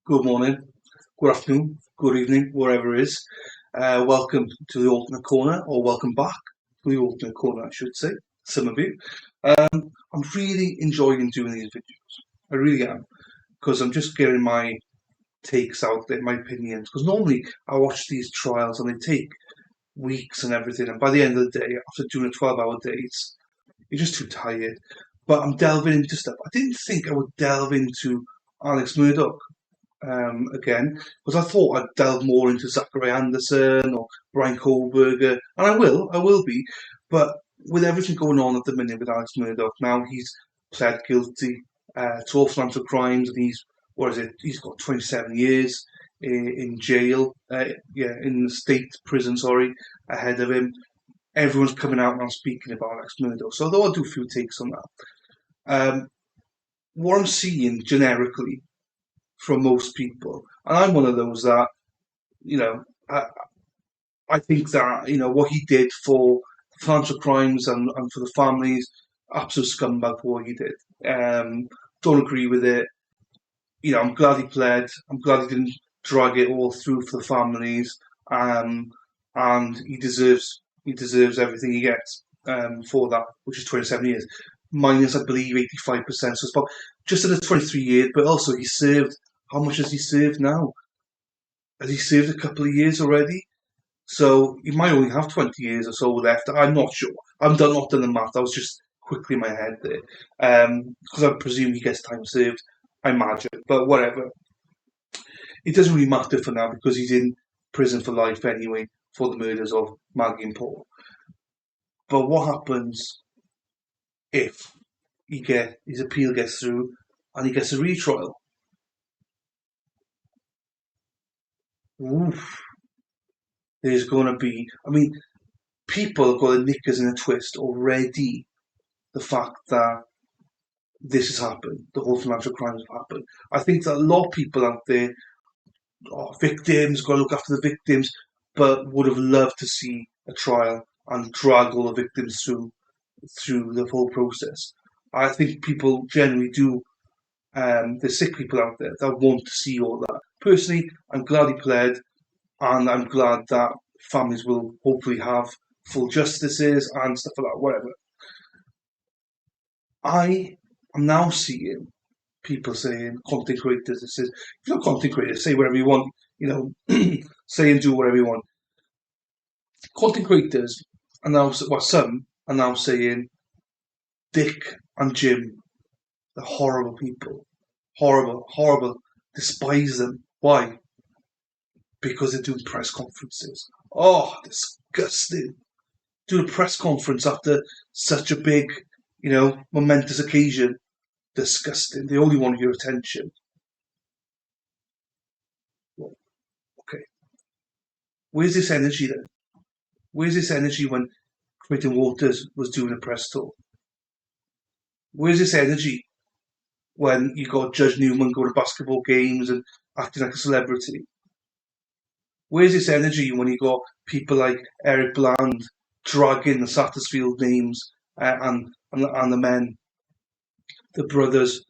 Good morning, good afternoon, good evening, wherever it is. Welcome to the Alternate Corner, or welcome back to the Alternate Corner, I should say, some of you. I'm really enjoying doing these videos. I really am, because I'm just getting my takes out there, my opinions. Because normally I watch these trials and they take weeks and everything, and by the end of the day, after doing a 12-hour day, you're just too tired. But I'm delving into stuff. I didn't think I would delve into AlexMurdaugh again, because I thought I'd delve more into Zachary Anderson or Brian Kohlberger, and I will be, but with everything going on at the minute with AlexMurdaugh, now he's pled guilty to all financial crimes, and he's got 27 years in jail, in the state prison, ahead of him. Everyone's coming out now speaking about AlexMurdaugh, so I thought I'd do a few takes on that. What I'm seeing generically from most people, and I'm one of those that, you know, I think that, what he did for financial crimes and for the families, absolute scumbag for what he did. Don't agree with it. I'm glad he pled. I'm glad he didn't drag it all through for the families. And he deserves everything he gets for that, which is 27 years, minus I believe 85%. So it's about just under 23 years. But also he served. How much has he served now? Has he served a couple of years already? So he might only have 20 years or so left. I'm not sure. Not done the math. I was just quickly in my head there. Because I presume he gets time served. I imagine. But whatever. It doesn't really matter for now because he's in prison for life anyway for the murders of Maggie and Paul. But what happens if his appeal gets through and he gets a retrial? Oof. There's going to be, people have got their knickers in a twist already. The fact that this has happened, the whole financial crimes have happened. I think that a lot of people out there are victims, got to look after the victims, but would have loved to see a trial and drag all the victims through the whole process. I think people generally do. There's sick people out there that want to see all that. Personally, I'm glad he pled, and I'm glad that families will hopefully have full justices and stuff like that, whatever. I am now seeing people saying, content creators, it says, if you're not content creators, say whatever you want, say and do whatever you want. Content creators are now, some are now saying, Dick and Jim, they're horrible people. Horrible, horrible. Despise them. Why? Because they're doing press conferences. Oh, disgusting. Do a press conference after such a big, momentous occasion. Disgusting. They only want your attention. Well, okay. Where's this energy then? Where's this energy when Creighton Waters was doing a press tour? Where's this energy when you got Judge Newman going to basketball games and acting like a celebrity? Where's this energy when you got people like Eric Bland dragging the Sattersfield names and the men, the brothers,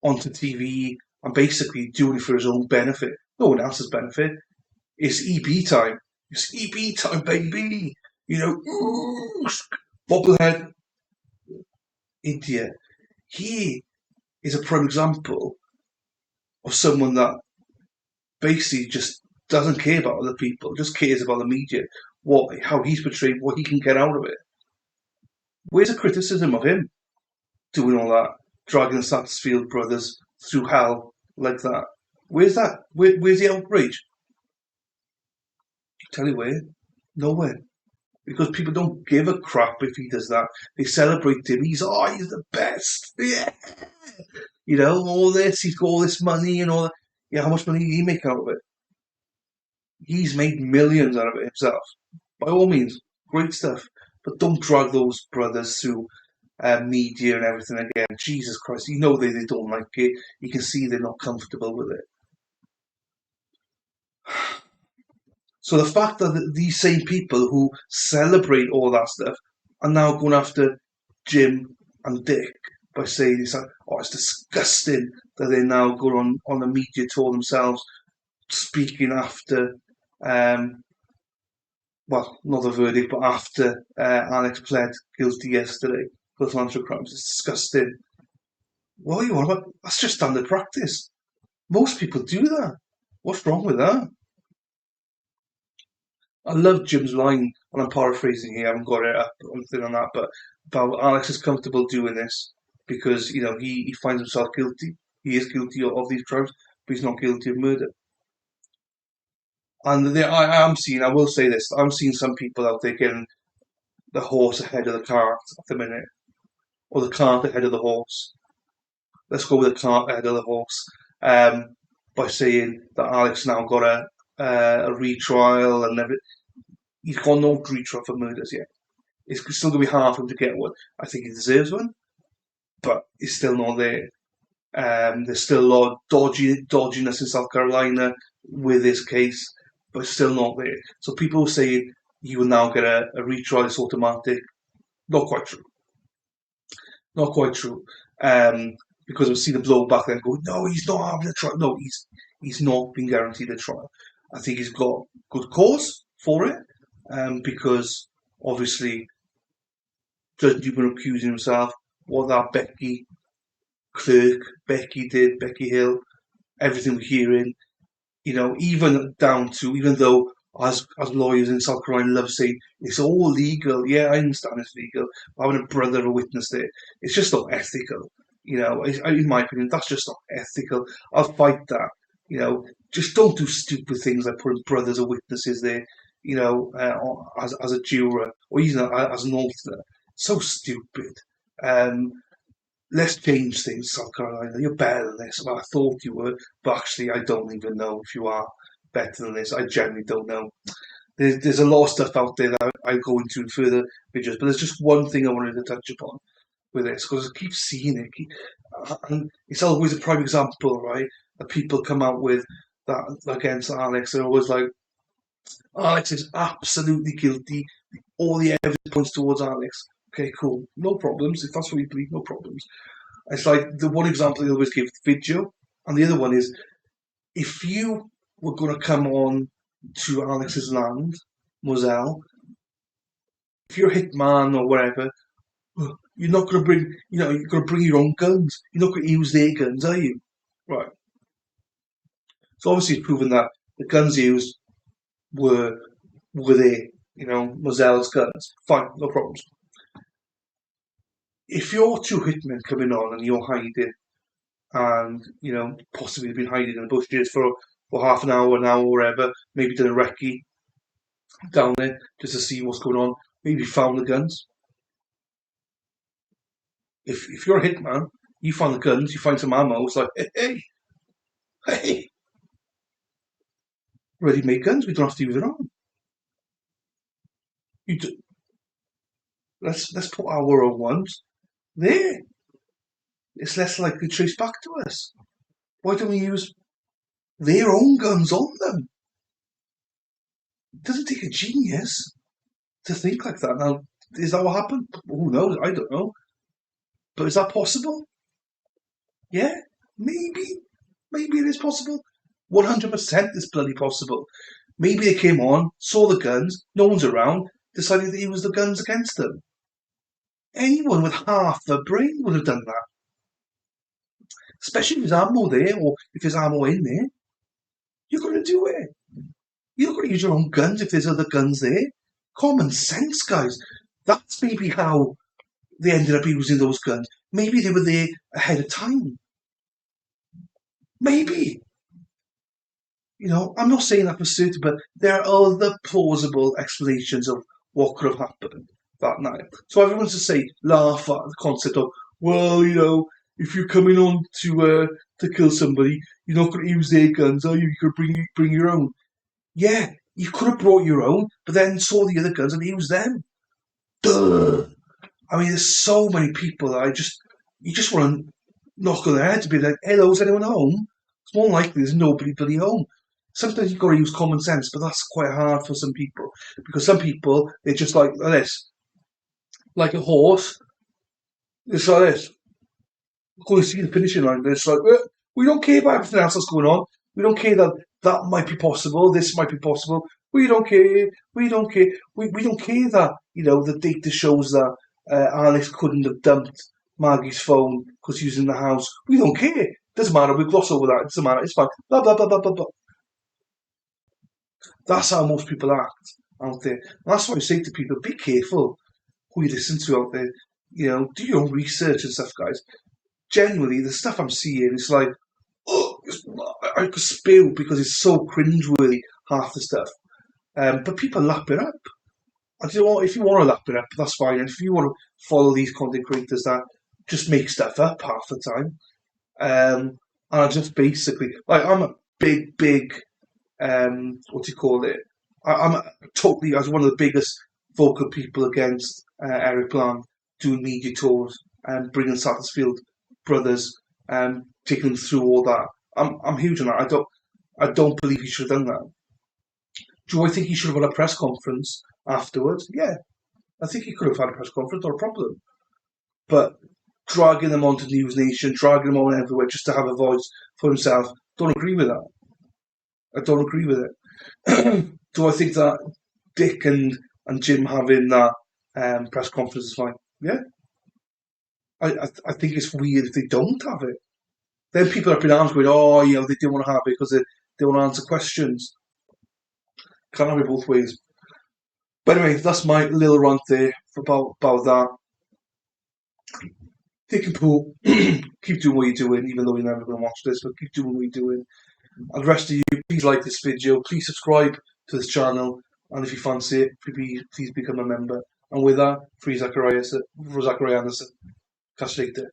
onto TV and basically doing it for his own benefit? No one else's benefit. It's EP time. It's EP time, baby. Bobblehead, idiot. He is a prime example of someone that basically just doesn't care about other people, just cares about the media, how he's portrayed, what he can get out of it. Where's the criticism of him doing all that, dragging the Sattersfield brothers through hell like that? Where's that? Where's the outrage? Tell you where, nowhere. Because people don't give a crap if he does that. They celebrate him. He's the best. Yeah. All this, he's got all this money and all that. Yeah, how much money did he make out of it? He's made millions out of it himself. By all means, great stuff. But don't drag those brothers through media and everything again. Jesus Christ, they don't like it. You can see they're not comfortable with it. So the fact that these same people who celebrate all that stuff are now going after Jim and Dick, by saying it's disgusting that they now go on the media tour themselves, speaking after, well, not the verdict, but after Alex pled guilty yesterday for financial crimes. It's disgusting. What are you on about? That's just standard practice. Most people do that. What's wrong with that? I love Jim's line, and I'm paraphrasing here, I haven't got it up or anything on that, but about Alex is comfortable doing this because, he finds himself guilty. He is guilty of these crimes, but he's not guilty of murder. And I will say this, I'm seeing some people out there getting the horse ahead of the cart at the minute, or the cart ahead of the horse. Let's go with the cart ahead of the horse, by saying that Alex now got a retrial and everything. He's got no retrial for murders yet. It's still going to be hard for him to get one. I think he deserves one, but it's still not there. There's still a lot of dodginess in South Carolina with this case, but it's still not there. So people saying he will now get a retrial, it's automatic. Not quite true. Not quite true. Because I've seen the blowback then go, no, he's not having a trial. No, he's not been guaranteed a trial. I think he's got good cause for it, because obviously Judge Newman accusing himself, what that Becky did, Becky Hill, everything we're hearing, even though as lawyers in South Carolina love saying it's all legal. Yeah, I understand it's legal. Having a brother, a witness there, it's just not ethical. In my opinion, that's just not ethical. I'll fight that. Just don't do stupid things like putting brothers or witnesses there. As a juror or even as an alternate. So stupid. Let's change things, South Carolina. You're better than this. Well, I thought you were, but actually, I don't even know if you are better than this. I genuinely don't know. There's a lot of stuff out there that I'll go into in further videos, but there's just one thing I wanted to touch upon with this because I keep seeing it, and it's always a prime example, right? That people come out with that against Alex. They're always like, Alex is absolutely guilty. All the evidence points towards Alex. Okay, cool. No problems. If that's what you believe, no problems. It's like the one example they always give video, and the other one is if you were going to come on to Alex's land, Moselle, if you're a hitman or whatever, you're not going to bring, you're going to bring your own guns. You're not going to use their guns, are you? Right. So obviously it's proven that the guns used were there, Moselle's guns. Fine, no problems. If you're two hitmen coming on and you're hiding, and possibly been hiding in the bushes for half an hour, whatever, maybe done a recce down there just to see what's going on, maybe found the guns. If you're a hitman, you find the guns, you find some ammo, it's like, hey, ready-made guns, we don't have to use it on. Let's put our own ones there. It's less likely to trace back to us. Why don't we use their own guns on them? It doesn't take a genius to think like that. Now, is that what happened? Who knows? I don't know. But is that possible? Yeah, maybe. Maybe it is possible. 100% is bloody possible. Maybe they came on, saw the guns, no one's around, decided to use the guns against them. Anyone with half a brain would have done that. Especially if there's ammo there, or if there's ammo in there. You're going to do it. You're not going to use your own guns if there's other guns there. Common sense, guys. That's maybe how they ended up using those guns. Maybe they were there ahead of time. Maybe. I'm not saying that for certain, but there are other plausible explanations of what could have happened that night. So everyone's to say, laugh at the concept of, well, if you're coming on to kill somebody, you're not going to use their guns, are you? You could bring your own. Yeah, you could have brought your own, but then saw the other guns and used them. Duh. I mean, there's so many people that you just want to knock on their head to be like, hello, is anyone home? It's more likely there's nobody bloody home. Sometimes you've got to use common sense, but that's quite hard for some people. Because some people, they're just like this. Like a horse. It's like this. Go and see the finishing line, but it's like, we don't care about everything else that's going on. We don't care that that might be possible, this might be possible. We don't care. We don't care. We don't care that, the data shows that Alex couldn't have dumped Maggie's phone because she was in the house. We don't care. Doesn't matter. We gloss over that. It doesn't matter. It's fine. Blah, blah, blah, blah, blah, blah. That's how most people act out there. And that's why I say to people, be careful who you listen to out there. Do your own research and stuff, guys. Genuinely, the stuff I'm seeing is like, oh, I could spill because it's so cringeworthy, half the stuff. But people lap it up. And if you want to lap it up, that's fine. And if you want to follow these content creators that just make stuff up half the time, and I just basically, like, I'm a big, what do you call it? I'm totally, as one of the biggest vocal people against Eric Bland doing media tours and bringing Satterfield brothers and taking them through all that. I'm huge on that. I don't believe he should have done that. Do I think he should have had a press conference afterwards? Yeah, I think he could have had a press conference, not a problem. But dragging them onto News Nation, dragging them on everywhere just to have a voice for himself, don't agree with that. I don't agree with it. Do I think that Dick and Jim having that press conference is fine? Yeah. I think it's weird if they don't have it. Then people up in arms going, they didn't want to have it because they want to answer questions. Can't have it both ways. But anyway, that's my little rant there about that. Dick and Poot, keep doing what you're doing, even though you're never going to watch this, but keep doing what you're doing. And the rest of you, please like this video, please subscribe to this channel, and if you fancy it, please become a member. And with that, free Zachariah Anderson. Catch you later.